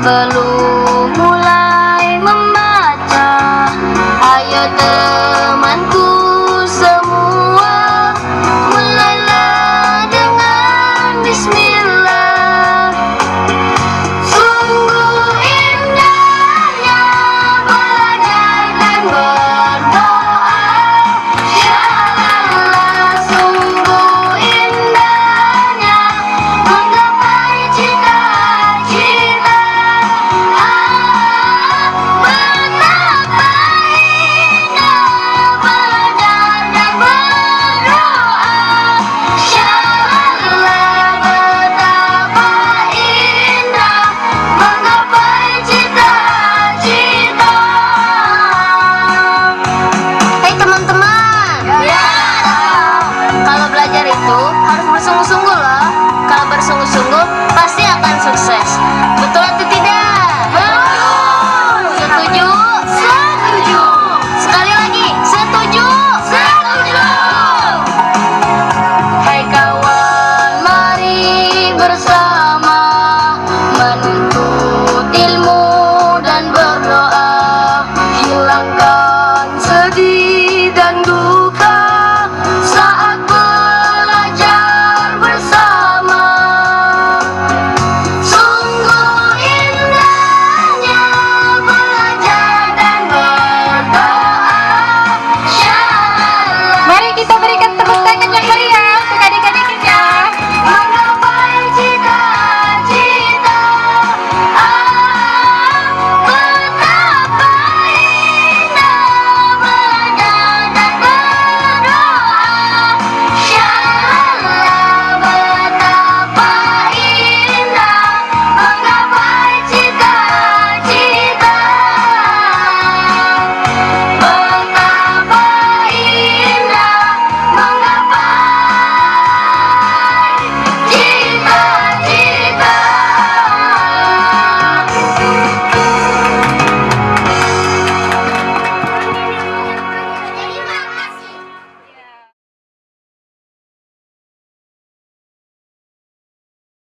Sebelum mulai membaca, ayo temanku semua, mulailah dengan bismillah. Sungguh indahnya belajar dan berdoa, syalallah. Sungguh indahnya menggapai cita-cita. Betapa indah belajar dan berdoa, syalallah. Betapa indah menggapai cita-cita. Hai teman-teman, kalau belajar itu harus bersungguh-sungguh loh. Kalau bersungguh-sungguh pasti akan sukses. Betul atau tidak? Betul. Setuju? Setuju. Sekali lagi, setuju? Setuju. Hai kawan, mari bersama